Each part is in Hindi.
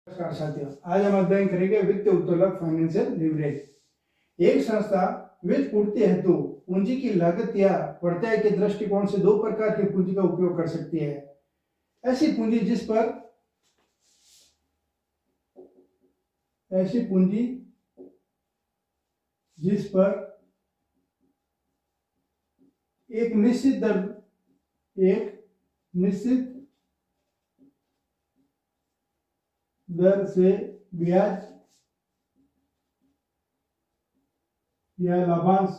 नमस्कार साथियों, आज हम अध्ययन करेंगे वित्तीय उत्तोलक फाइनेंशियल लीवरेज। एक संस्था वित्त पूर्ति हेतु पूंजी की लागत या बढ़ताई के दृष्टिकोण से दो प्रकार की पूंजी का उपयोग कर सकती है। ऐसी पूंजी जिस पर एक निश्चित दर से ब्याज या लाभांश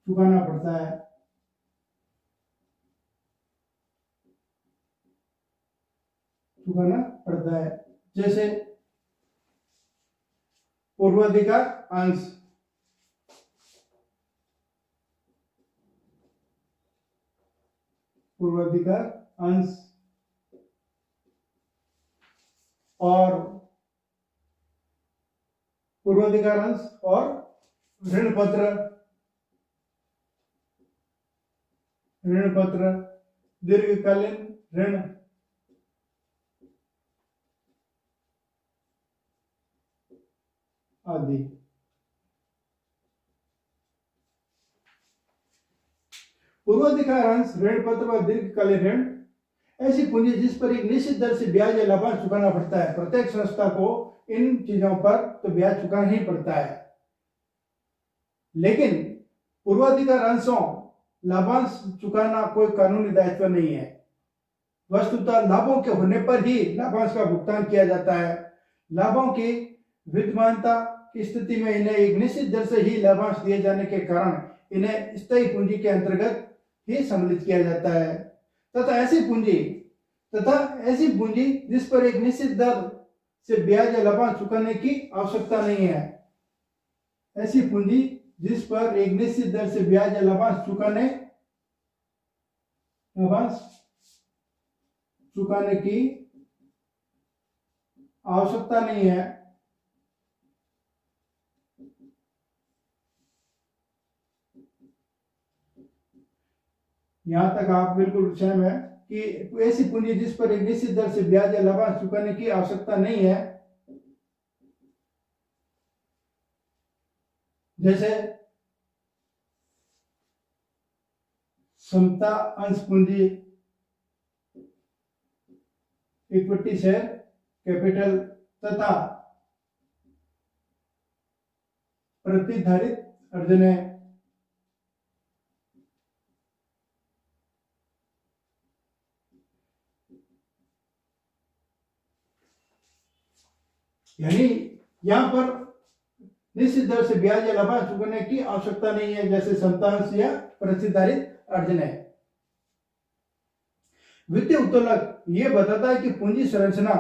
चुकाना पड़ता है, जैसे पूर्वाधिकार अंश, और ऋण पत्र, दीर्घकालीन ऋण आदि। पूर्वाधिकार अंश, ऋण पत्र व दीर्घकालीन ऋण ऐसी पूंजी जिस पर एक निश्चित दर से ब्याज या लाभांश चुकाना पड़ता है। प्रत्येक संस्था को इन चीजों पर तो ब्याज चुकाना ही पड़ता है, लेकिन पूर्वाधिकार अंशों लाभांश चुकाना कोई कानूनी दायित्व नहीं है। वस्तुतः लाभों के होने पर ही लाभांश का भुगतान किया जाता है। लाभों की विद्यमानता की स्थिति में इन्हें एक निश्चित दर से ही लाभांश दिए जाने के कारण इन्हें स्थायी पूंजी के अंतर्गत ही सम्मिलित किया जाता है। तथा ऐसी पूंजी जिस पर एक निश्चित दर से ब्याज या लाभांश चुकाने की आवश्यकता नहीं है। ऐसी पूंजी जिस पर एक निश्चित दर से ब्याज या लाभांश चुकाने की आवश्यकता नहीं है। यहां तक आप बिल्कुल सहम है कि ऐसी पूंजी जिस पर एक निश्चित दर से ब्याज या लाभांश चुकाने की आवश्यकता नहीं है, जैसे समता अंश पूंजी, इक्विटी शेयर कैपिटल तथा प्रतिधारित अर्जन। यानी यहां पर निश्चित दर से ब्याज या लाभांश चुकाने की आवश्यकता नहीं है, जैसे समतांश या प्रतिधारित अर्जन है। वित्तीय उत्तोलक यह बताता है कि पूंजी संरचना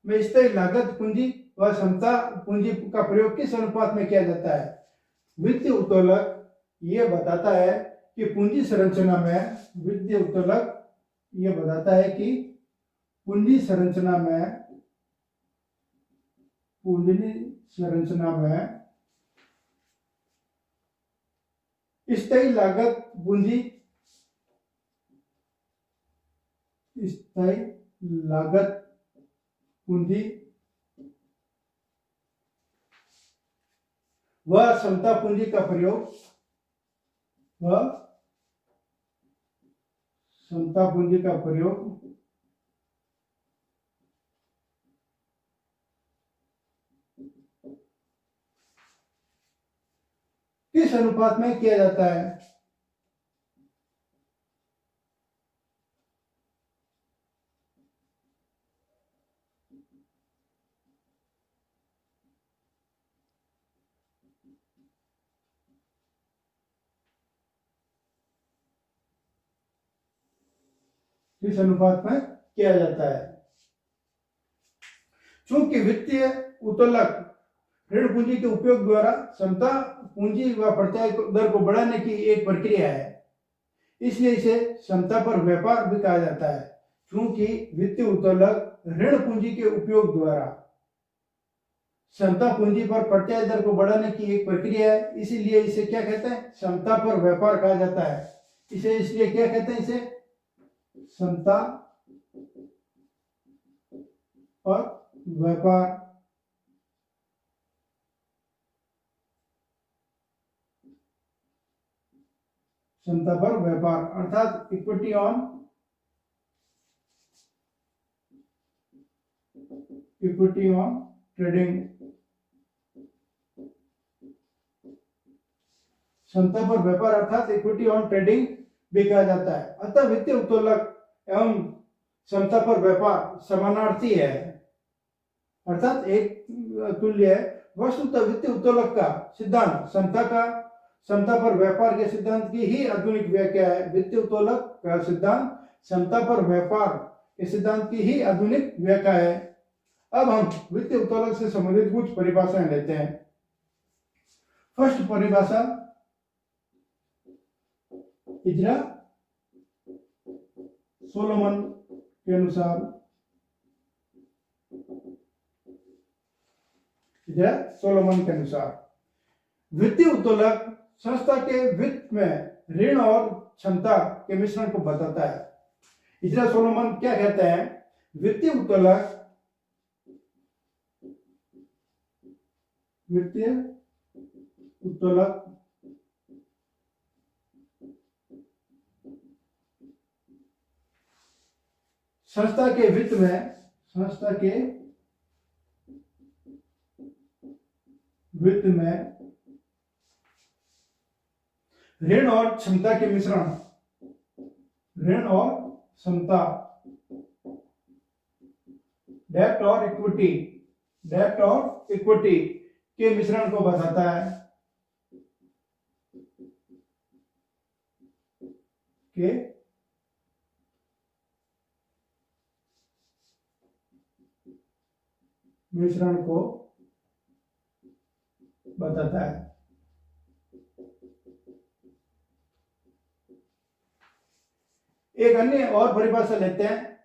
में स्थायी लागत पूंजी व समता पूंजी का प्रयोग किस अनुपात में किया जाता है। वित्तीय उत्तोलक यह बताता है कि पूंजी संरचना में स्थायी लागत पूंजी व समता पूंजी का प्रयोग किस अनुपात में किया जाता है। किस अनुपात में किया जाता है। चूंकि वित्तीय उत्तोलक ऋण पूंजी के उपयोग द्वारा समता पूंजी व बढ़ताई दर को बढ़ाने की एक प्रक्रिया है, इसलिए इसे समता पर व्यापार भी कहा जाता है। चूंकि वित्तीय उत्तोलक ऋण पूंजी के उपयोग द्वारा समता पूंजी पर प्रत्याय दर को बढ़ाने की एक प्रक्रिया है, इसीलिए इसे क्या कहते हैं, समता पर व्यापार कहा जाता है। इसे इसलिए क्या कहते हैं, इसे क्षमता और व्यापार क्षमता पर व्यापार अर्थात इक्विटी ऑन ट्रेडिंग, क्षमता पर व्यापार अर्थात इक्विटी ऑन ट्रेडिंग भी कहा जाता है। अतः वित्तीय उत्तोलक एवं क्षमता पर व्यापार समानार्थी है, अर्थात एक तुल्य है। वस्तुतः वित्तीय उत्तोलक का सिद्धांत क्षमता पर व्यापार के सिद्धांत की ही आधुनिक व्याख्या है। वित्तीय उत्तोलक का सिद्धांत क्षमता पर व्यापार के सिद्धांत की ही आधुनिक व्याख्या है। अब हम वित्तीय उत्तोलक से संबंधित कुछ परिभाषाएं लेते हैं। फर्स्ट परिभाषा इजरा सोलोमन के अनुसार, वित्तीय उत्तोलक संस्था के वित्त में ऋण और क्षमता के मिश्रण को बताता है। इजरा सोलोमन क्या कहते हैं? वित्तीय उत्तोलक संस्था के वित्त में ऋण और क्षमता के मिश्रण, डेब्ट और इक्विटी के मिश्रण को बताता है। एक अन्य और परिभाषा लेते हैं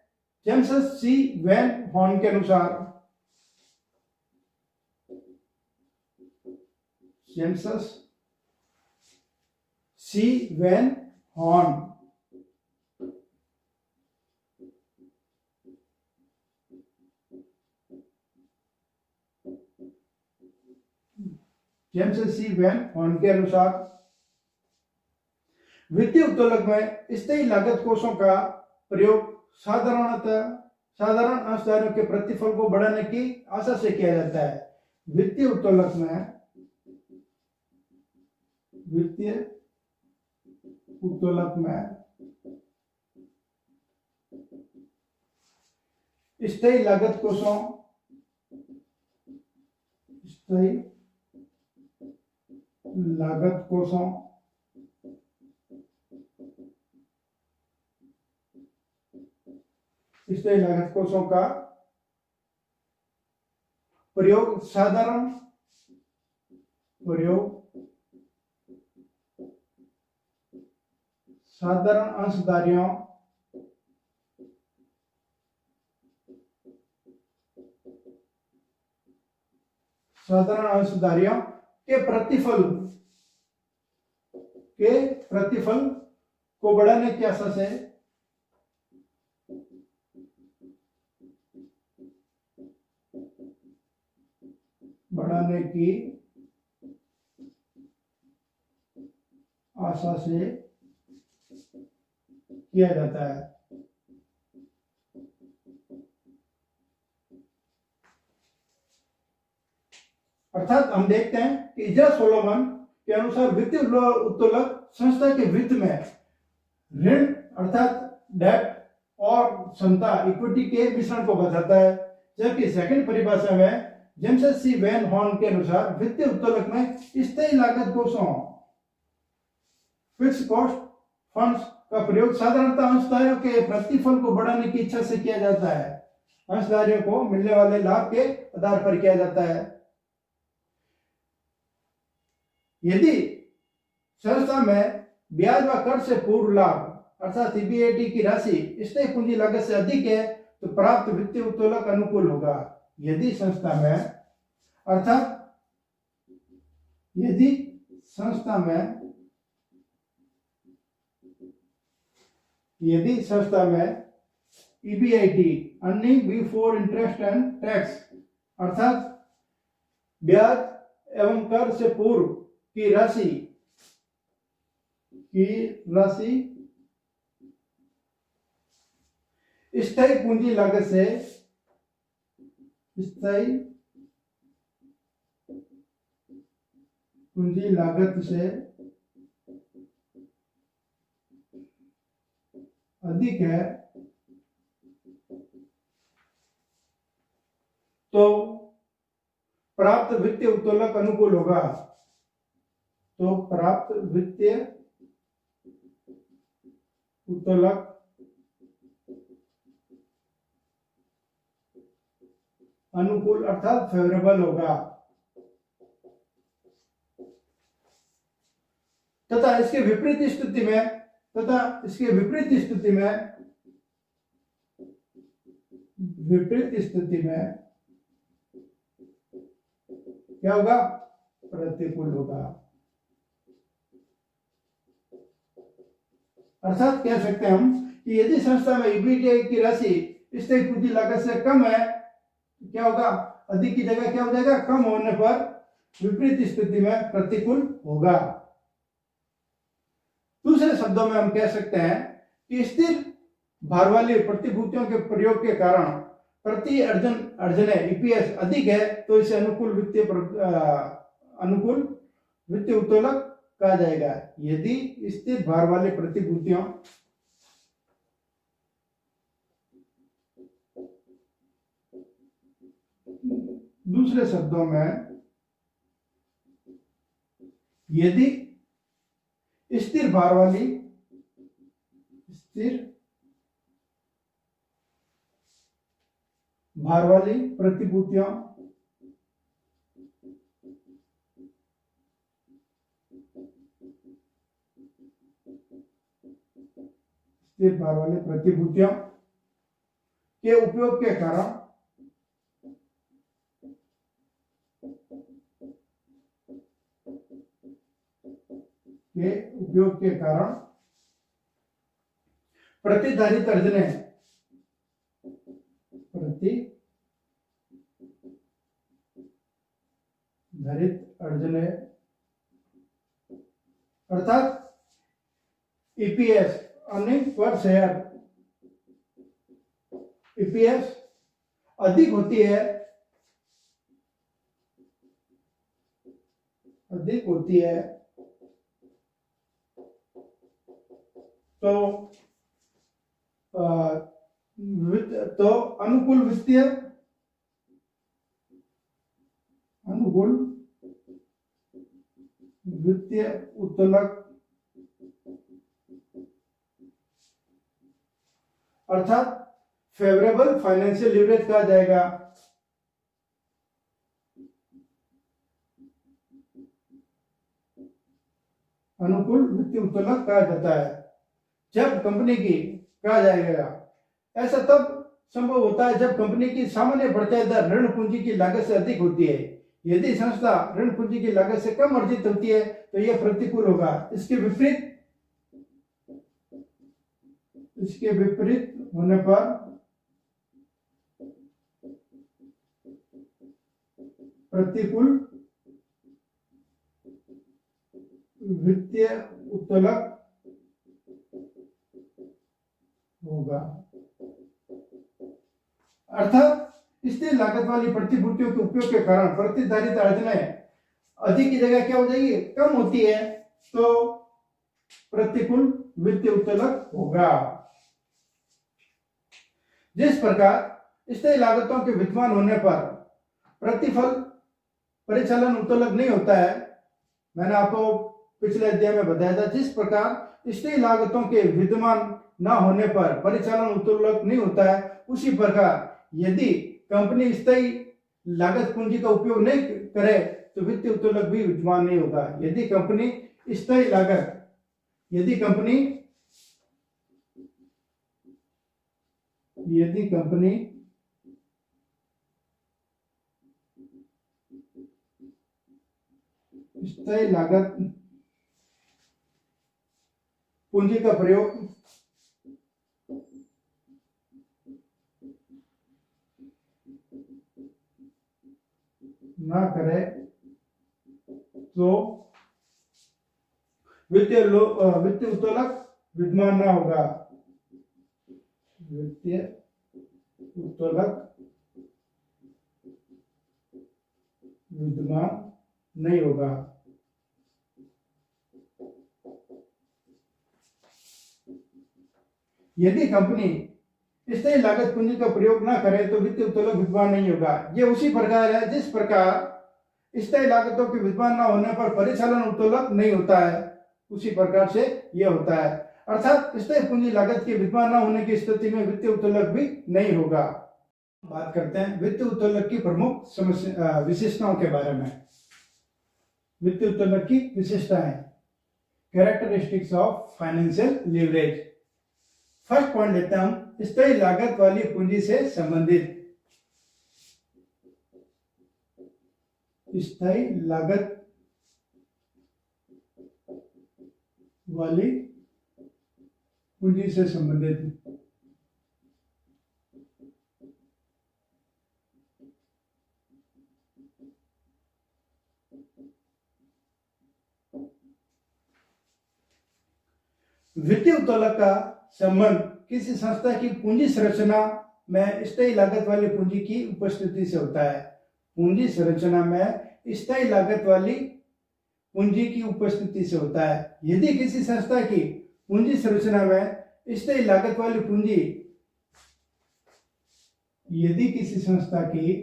जेम्स सी वैन हॉर्न के अनुसार। जेम्स सी वैन हॉर्न के अनुसार वित्तीय उत्तोलक में स्थायी लागत कोषों का प्रयोग साधारण अंशधारियों के प्रतिफल को बढ़ाने की आशा से किया जाता है। वित्तीय उत्तोलक में स्थायी लागत कोषों का प्रयोग साधारण अंशधारियों के प्रतिफल को बढ़ाने की आशा से किया जाता है। अर्थात हम देखते हैं कि इजरा सोलोमन के अनुसार वित्तीय उत्तोलक संस्था के वित्त में ऋण अर्थात डेब्ट और क्षमता इक्विटी के मिश्रण को बताता है, जबकि सेकंड परिभाषा में जेम्स सी वैन हॉर्न के अनुसार वित्तीय उत्तोलक में स्थायी लागत कोषों फिक्स्ड कॉस्ट फंड्स का प्रयोग साधारणतः अंशधारियों के प्रतिफल को बढ़ाने की इच्छा से किया जाता है। अंशधारियों को मिलने वाले लाभ के आधार पर किया जाता है। यदि संस्था में ब्याज व कर से पूर्व लाभ अर्थात ईबीएटी की राशि स्थायी पूंजी लागत से अधिक है तो प्राप्त वित्तीय उत्तोलक अनुकूल होगा। यदि संस्था यदि संस्था में EBIT earning before interest and tax अर्थात ब्याज एवं कर से पूर्व की राशि स्थायी पूंजी लागत से अधिक है तो प्राप्त वित्तीय उत्तोलक अनुकूल होगा। तो प्राप्त वित्तीय उत्तोलक अनुकूल अर्थात फेवरेबल होगा। तथा इसके विपरीत स्थिति में क्या होगा? प्रतिकूल होगा। अर्थात कह सकते हैं हम कि यदि संस्था में ईबीआईटी की राशि स्थायी पूंजी लागत से कम है तो क्या होगा? अधिक की जगह क्या हो जाएगा? कम होने पर विपरीत स्थिति में प्रतिकूल होगा। दूसरे शब्दों में हम कह सकते हैं कि स्थिर भार वाली प्रतिभूतियों के प्रयोग के कारण प्रति अर्जन ईपीएस अधिक है तो इसे अनुकूल वित्तीय उत्तोलक कहा जाएगा। यदि स्थिर भार वाली प्रतिभूतियों दूसरे शब्दों में यदि स्थिर भार वाली प्रतिभूतियों के उपयोग के कारण प्रतिधारित अर्जने अर्थात EPS earning per share EPS अधिक होती है तो अनुकूल वित्तीय उत्तोलक अर्थात फेवरेबल फाइनेंशियल लीवरेज कहा जाएगा। अनुकूल वित्तीय उत्तोलक कहा जाता है जब कंपनी की कहा जाएगा। ऐसा तब संभव होता है जब कंपनी की सामान्य बढ़ती दर ऋण पूंजी की लागत से अधिक होती है। यदि संस्था ऋण पूंजी की लागत से कम अर्जित होती है तो यह प्रतिकूल होगा। इसके विपरीत होने पर प्रतिकूल वित्तीय उत्तोलक होगा। अर्थात स्थिर लागत वाली प्रतिभूतियों के उपयोग के कारण प्रतिधारित अर्जनें अधिक की जगह क्या हो जाएगी? कम होती है तो प्रतिकूल वित्तीय उत्तोलक होगा। जिस प्रकार स्थायी लागतों के विद्यमान होने पर प्रतिफल परिचालन उत्तोलक नहीं होता है, मैंने आपको पिछले अध्याय में बताया था। जिस प्रकार स्थायी लागतों के विद्यमान न होने पर परिचालन उत्तोलक नहीं होता है, उसी प्रकार यदि कंपनी स्थायी लागत पूंजी का उपयोग नहीं करे तो वित्तीय उत्तोलक भी विद्यमान नहीं होगा। यदि कंपनी स्थायी लागत पूंजी का प्रयोग ना करे तो वित्तीय उत्तोलक विद्यमान ना होगा, वित्तीय उत्तोलक विद्यमान नहीं होगा। यदि कंपनी स्थायी लागत पूंजी का प्रयोग ना करे तो वित्तीय उत्तोलक विद्यमान नहीं होगा। ये उसी प्रकार है जिस प्रकार स्थायी लागतों के विद्यमान न होने पर परिचालन उत्तोलक नहीं होता है, उसी प्रकार से यह होता है। अर्थात स्थायी पूंजी लागत के विद्यमान न होने की स्थिति में वित्तीय उत्तोलक भी नहीं होगा। बात करते हैं वित्तीय उत्तोलक की प्रमुख विशेषताओं के बारे में। वित्तीय उत्तोलक की विशेषताएं, characteristics of financial leverage. First point लेते हैं हम स्थायी लागत वाली पूंजी से संबंधित। स्थायी लागत वाली पूंजी से संबंधित वित्तीय उत्तोलक का संबंध किसी संस्था की पूंजी संरचना में स्थायी लागत वाली पूंजी की उपस्थिति से होता है। पूंजी संरचना में स्थायी लागत वाली पूंजी की उपस्थिति से होता है। यदि किसी संस्था की पूंजी संरचना में स्थायी लागत वाली पूंजी यदि किसी संस्था की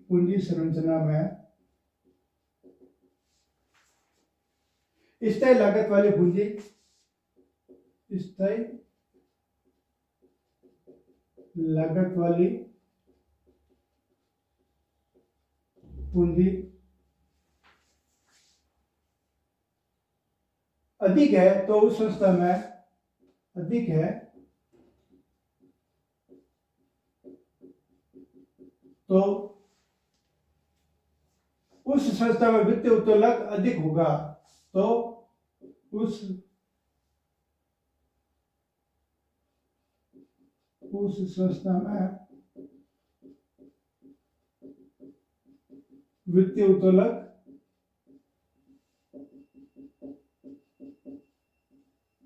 पूंजी संरचना में स्थायी लागत वाली पूंजी अधिक है तो उस संस्था में अधिक है तो उस संस्था में वित्तीय उत्तोलक अधिक होगा। तो उस संस्था में वित्तीय उत्तोलक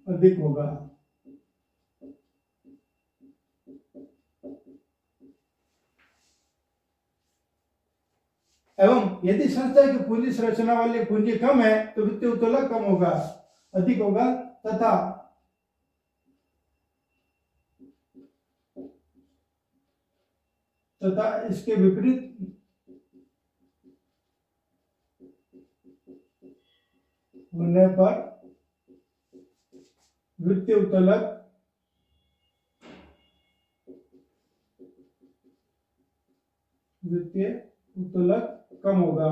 अधिक होगा। एवं यदि संस्था की पूंजी संरचना वाली पूंजी कम है तो वित्तीय उत्तोलक कम होगा, अधिक होगा। तथा इसके विपरीत होने पर वित्तीय उत्तोलक कम होगा।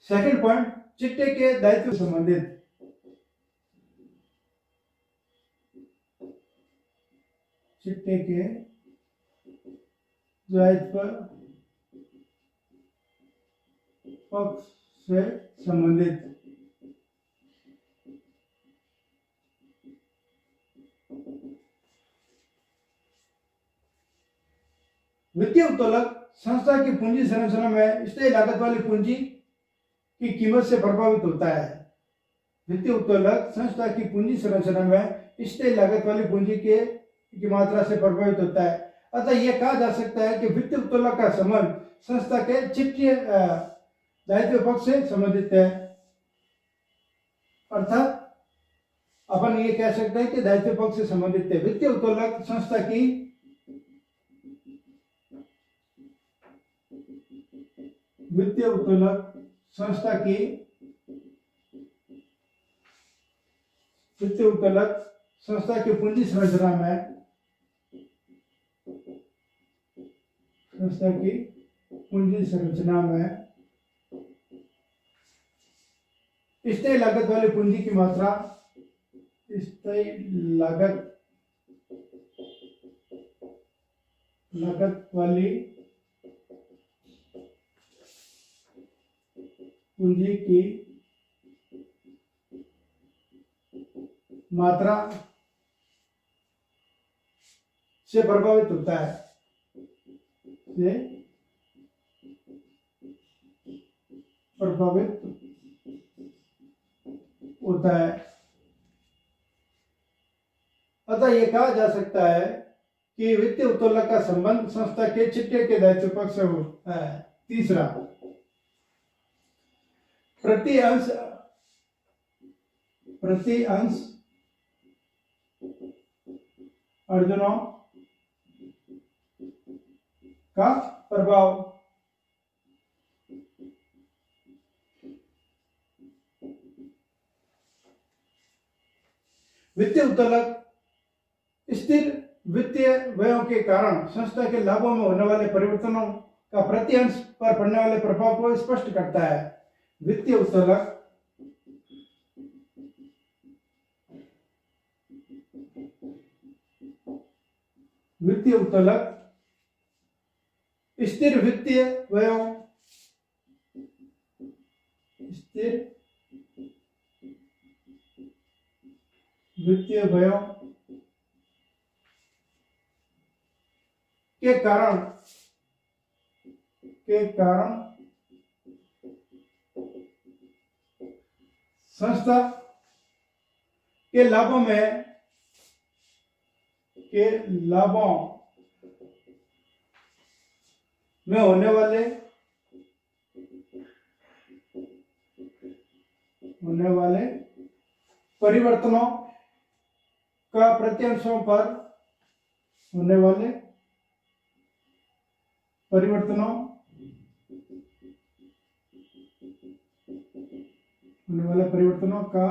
सेकंड पॉइंट, चिट्टे के दायित्व से संबंधित। चिट्टे के दायित्व पक्ष से संबंधित। वित्तीय उत्तोलक संस्था की पूंजी संरचना में स्थायी लागत वाली पूंजी की कीमत से प्रभावित होता है। वित्तीय उत्तोलक संस्था की पूंजी संरचना में स्थायी लागत वाली पूंजी की मात्रा से प्रभावित होता है। अतः यह कहा जा सकता है कि वित्तीय उत्तोलक का संबंध संस्था के चिट्टे दायित्व पक्ष से संबंधित है। अर्थात अपन ये कह सकते हैं कि दायित्व पक्ष से संबंधित है। वित्तीय उत्तोलक संस्था की पूंजी संरचना में स्थायी लागत वाली पूंजी की मात्रा लागत वाली पूंजी की मात्रा से प्रभावित होता है, से प्रभावित होता है। अतः यह कहा जा सकता है कि वित्तीय उत्तोलक का संबंध संस्था के चिट्ठे के दायित्व पक्ष से होता है। तीसरा, प्रति अंश अर्जनों का प्रभाव। वित्तीय उत्तोलक स्थिर वित्तीय व्ययों के कारण संस्था के लाभों में होने वाले परिवर्तनों का प्रति अंश पर पड़ने वाले प्रभाव को स्पष्ट करता है। वित्तीय उत्तोलक स्थिर वित्तीय व्ययों के कारण संस्था के लाभों में होने वाले परिवर्तनों का प्रत्यंशों पर होने वाले परिवर्तनों का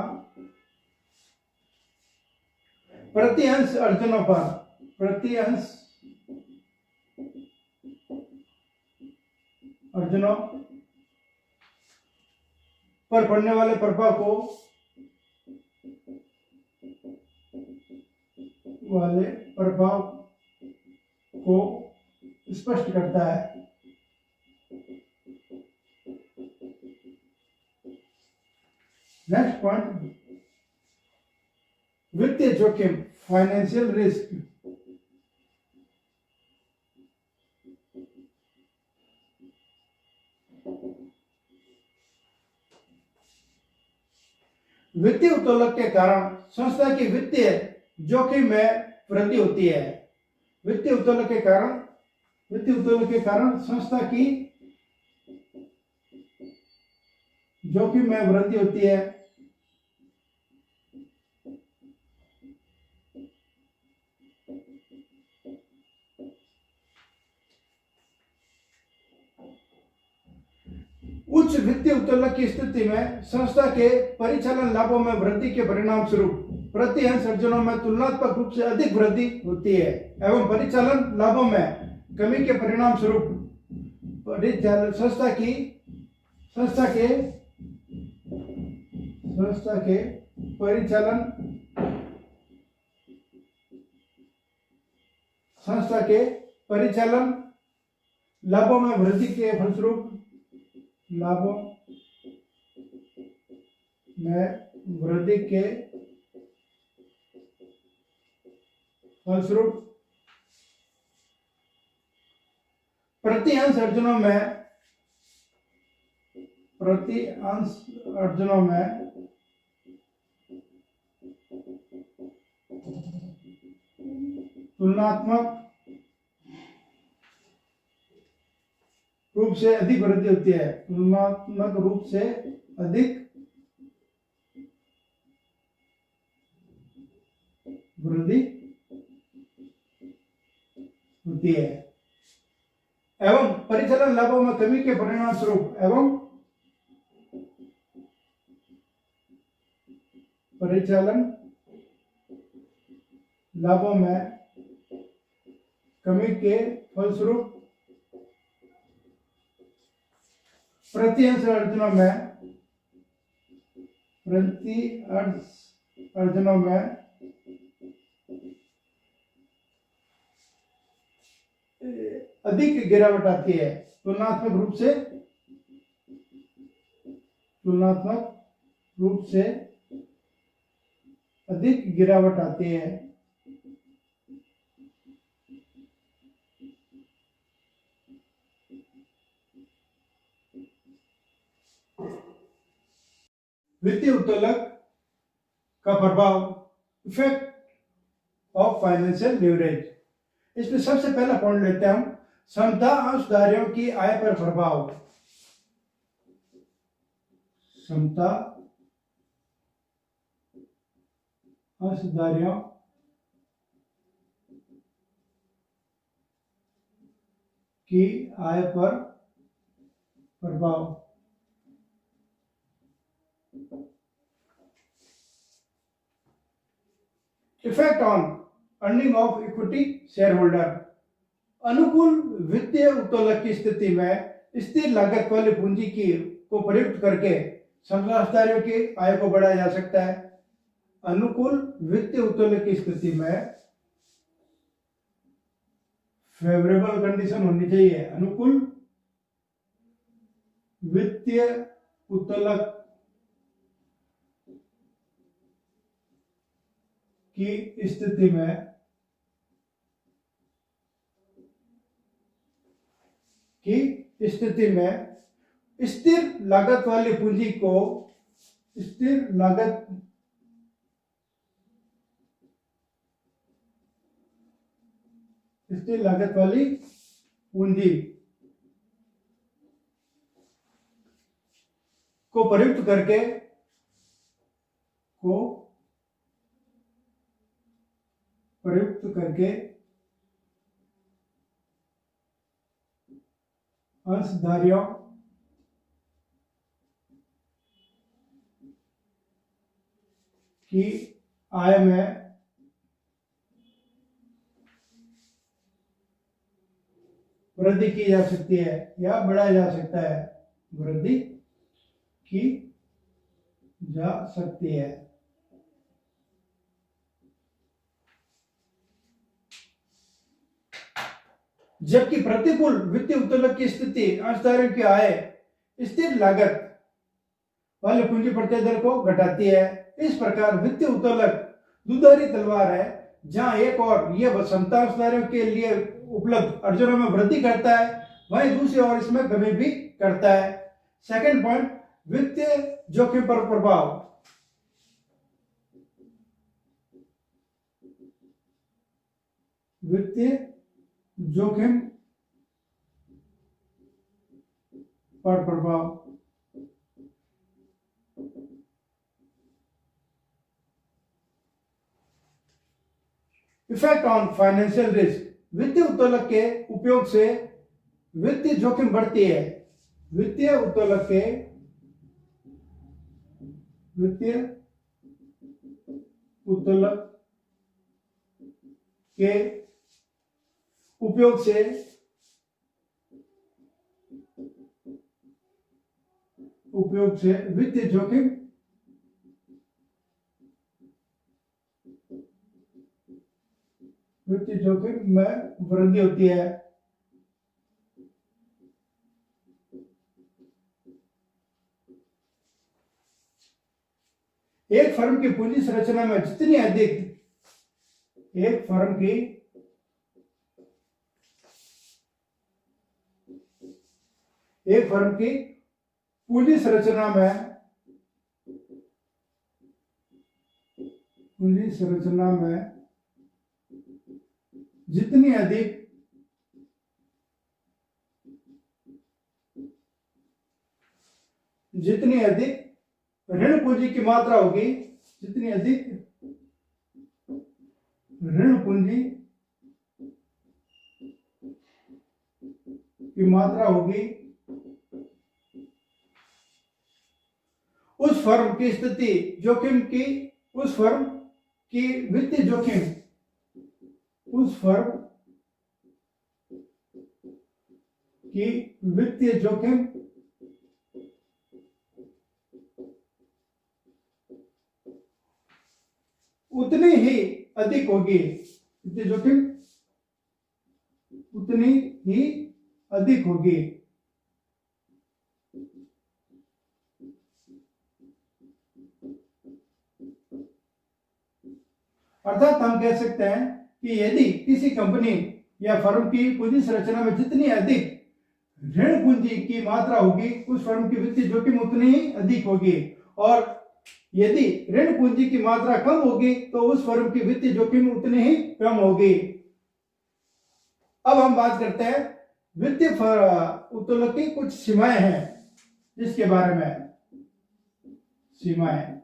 प्रति अंश अर्जनों पर पड़ने वाले प्रभाव को स्पष्ट करता है। नेक्स्ट पॉइंट, वित्तीय जोखिम, फाइनेंशियल रिस्क। वित्तीय उत्तोलक के कारण संस्था की वित्तीय जोखिम में वृद्धि होती है। वित्तीय उत्तोलक के कारण संस्था की जोखिम में वृद्धि होती है। उच्च वित्तीय उत्तोलक की स्थिति में संस्था के परिचालन लाभों में वृद्धि के परिणाम स्वरूप प्रति अंश अर्जनों में तुलनात्मक रूप से अधिक वृद्धि होती है एवं परिचालन लाभों में कमी के परिणाम स्वरूप संस्था के परिचालन लाभों में वृद्धि के फलस्वरूप प्रति अंश अर्जनों में तुलनात्मक रूप से अधिक वृद्धि होती है। तुलनात्मक रूप से अधिक वृद्धि होती है एवं परिचालन लाभों में कमी के परिणाम स्वरूप परिचालन लाभों में कमी के फलस्वरूप प्रति अंश अर्जनों में अधिक गिरावट आती है, तुलनात्मक रूप से अधिक गिरावट आती है। वित्तीय उत्तोलक का प्रभाव, इफेक्ट ऑफ फाइनेंशियल लीवरेज। इसमें सबसे पहला पॉइंट लेते हैं हम, समता अंशधारियों की आय पर प्रभाव। समता अंशधारियों की आय पर प्रभाव। Effect on earning of equity share holder. अनुकूल वित्तीय उत्तोलक की स्थिति में स्थिर लागत वाली पूंजी को प्रयुक्त करके समझदारियों की आय को बढ़ाया जा सकता है। अनुकूल वित्तीय उत्तोलक की स्थिति में फेवरेबल कंडीशन होनी चाहिए। अनुकूल वित्तीय उत्तोलक की स्थिति में स्थिर लागत वाली पूंजी को स्थिर लागत वाली पूंजी को प्रयुक्त करके अंशधारियों की आय में वृद्धि की जा सकती है या बढ़ाया जा सकता है। वृद्धि की जा सकती है। जबकि प्रतिकूल वित्तीय उत्तोलक की स्थिति अंशधारियों की आय स्थिर लागत वाले पूंजी प्रतिदर को घटाती है। इस प्रकार वित्तीय उत्तोलक दुधारी तलवार है, जहां एक और यह समता अंशधारियों के लिए उपलब्ध अर्जनों में वृद्धि करता है, वहीं दूसरी ओर इसमें कमी भी करता है। सेकंड पॉइंट, वित्तीय जोखिम पर प्रभाव। वित्तीय जोखिम पर प्रभाव। Effect on financial risk. वित्तीय उत्तोलक के उपयोग से वित्तीय जोखिम बढ़ती है। वित्तीय उत्तोलक के उपयोग से वित्तीय जोखिम में वृद्धि होती है। एक फर्म की पूंजी संरचना में जितनी अधिक एक फर्म की पूंजी संरचना में जितनी अधिक ऋण पूंजी की मात्रा होगी, जितनी अधिक ऋण पूंजी की मात्रा होगी, उस फर्म की स्थिति जोखिम की उस फर्म की वित्तीय जोखिम उतनी ही अधिक होगी। वित्तीय जोखिम उतनी अधिक होगी। अर्थात हम कह सकते हैं कि यदि किसी कंपनी या फर्म की पूंजी संरचना में जितनी अधिक ऋण पूंजी की मात्रा होगी, उस फर्म की वित्तीय जोखिम उतनी ही अधिक होगी, और यदि ऋण पूंजी की मात्रा कम होगी तो उस फर्म की वित्तीय जोखिम उतनी ही कम होगी। अब हम बात करते हैं वित्तीय उत्तोलन की कुछ सीमाएं हैं, जिसके बारे में सीमाएं,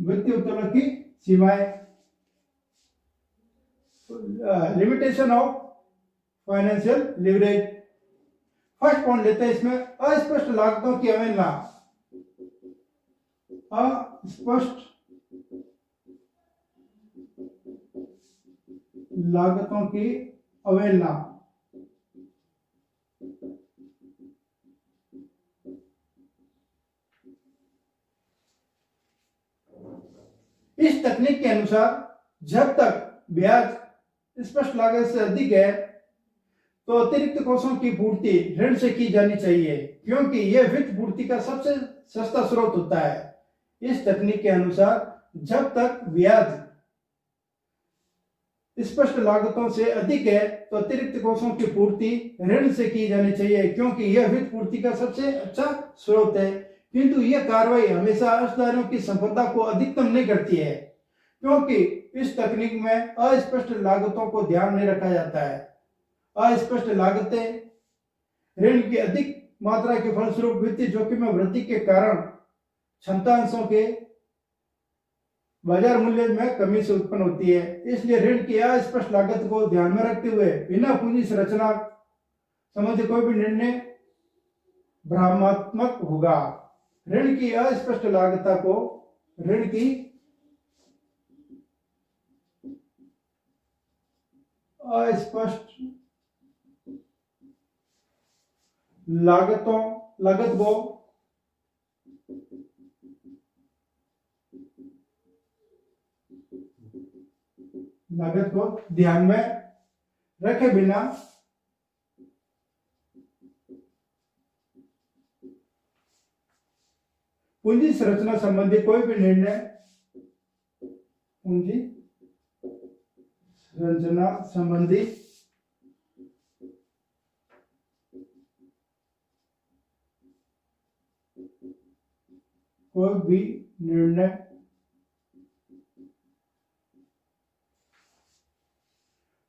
वित्तीय उत्तोलन की सीमाएं। Limitation of financial leverage. First point लेते हैं इसमें, अस्पष्ट लागतों की अवहेलना। अस्पष्ट लागतों की अवहेलना। इस तकनीक के अनुसार जब तक ब्याज स्पष्ट लागत से अधिक है तो अतिरिक्त कोषों की पूर्ति ऋण से की जानी चाहिए, क्योंकि यह वित्त पूर्ति का सबसे सस्ता स्रोत होता है। इस तकनीक के अनुसार जब तक ब्याज स्पष्ट लागतों से अधिक है तो अतिरिक्त कोषों की पूर्ति ऋण से की जानी चाहिए, क्योंकि यह वित्त पूर्ति का सबसे अच्छा स्रोत है। किंतु यह कार्रवाई हमेशा अंशधारियों की संपदा को अधिकतम नहीं करती है, क्योंकि इस तकनीक में अस्पष्ट लागतों को ध्यान नहीं रखा जाता है। अस्पष्ट लागतें ऋण की अधिक मात्रा के फलस्वरूप वित्तीय जोखिम में वृद्धि के कारण क्षमतांशों के बाजार मूल्य में कमी से उत्पन्न होती है। इसलिए ऋण की अस्पष्ट लागत को ध्यान में रखते हुए बिना पूंजी संरचना संबंधी कोई भी निर्णय भ्रमात्मक होगा। ऋण की अस्पष्ट लागत को ऋण की अस्पष्ट लागत को ध्यान में रखे बिना पूंजी संरचना संबंधी कोई भी निर्णय पूंजी संरचना संबंधी कोई भी निर्णय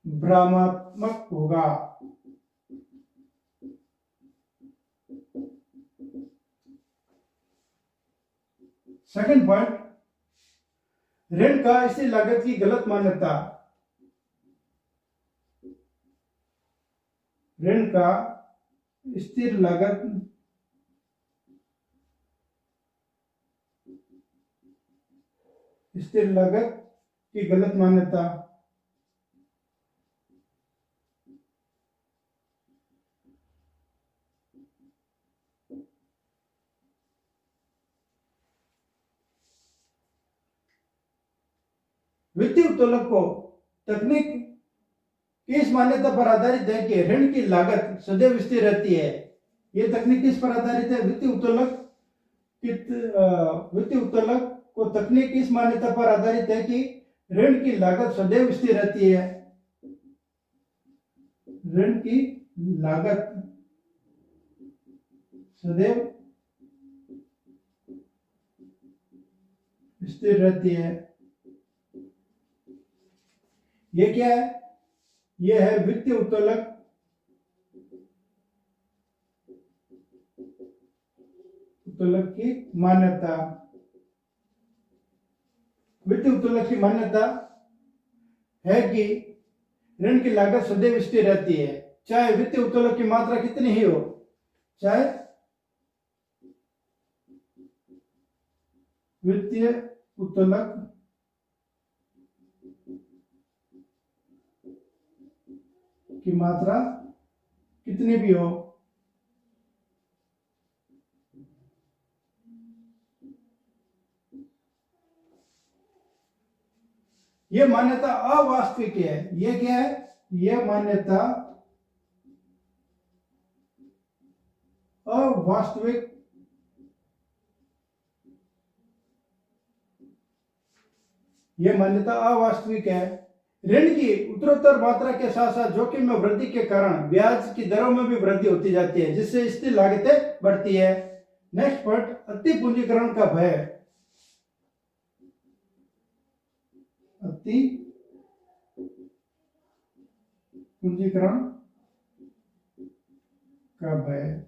भ्रमात्मक होगा। सेकंड पॉइंट, ऋण का स्थिर लागत की गलत मान्यता। ऋण का स्थिर लागत की गलत मान्यता। वित्तीय उत्तोलन को तकनीक की इस मान्यता पर आधारित है कि ऋण की लागत सदैव स्थिर रहती है। यह तकनीक किस पर आधारित है? वित्तीय उत्तोलन को तकनीक इस मान्यता पर आधारित है कि ऋण की लागत सदैव स्थिर रहती है। ऋण की लागत सदैव स्थिर रहती है। यह क्या है? यह है वित्तीय उत्तोलन की मान्यता। वित्तीय उत्तोलन की मान्यता है कि ऋण की लागत सदैव स्थिर रहती है, चाहे वित्तीय उत्तोलन की मात्रा कितनी ही हो, चाहे वित्तीय उत्तोलन की मात्रा कितनी भी हो। यह मान्यता अवास्तविक है। यह क्या है? यह मान्यता अवास्तविक यह मान्यता अवास्तविक है। ऋण की उत्तरोत्तर मात्रा के साथ साथ जोखिम में वृद्धि के कारण ब्याज की दरों में भी वृद्धि होती जाती है, जिससे स्थिर लागतें बढ़ती है। नेक्स्ट पॉइंट, अति पूंजीकरण का भय। अति पूंजीकरण का भय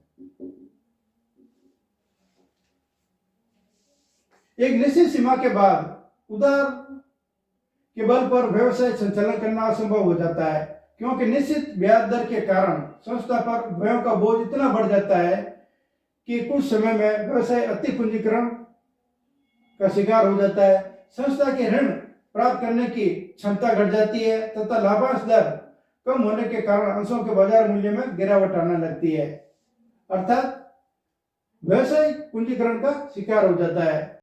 एक निश्चित सीमा के बाद उधार के बल पर व्यवसाय संचालन करना असंभव हो जाता है, क्योंकि निश्चित ब्याज दर के कारण संस्था पर व्ययों का बोझ इतना बढ़ जाता है कि कुछ समय में व्यवसाय अति पूंजीकरण का शिकार हो जाता है। संस्था के ऋण प्राप्त करने की क्षमता घट जाती है तथा लाभांश दर कम होने के कारण अंशों के बाजार मूल्य में गिरावट आने लगती है, अर्थात व्यवसाय पूंजीकरण का शिकार हो जाता है।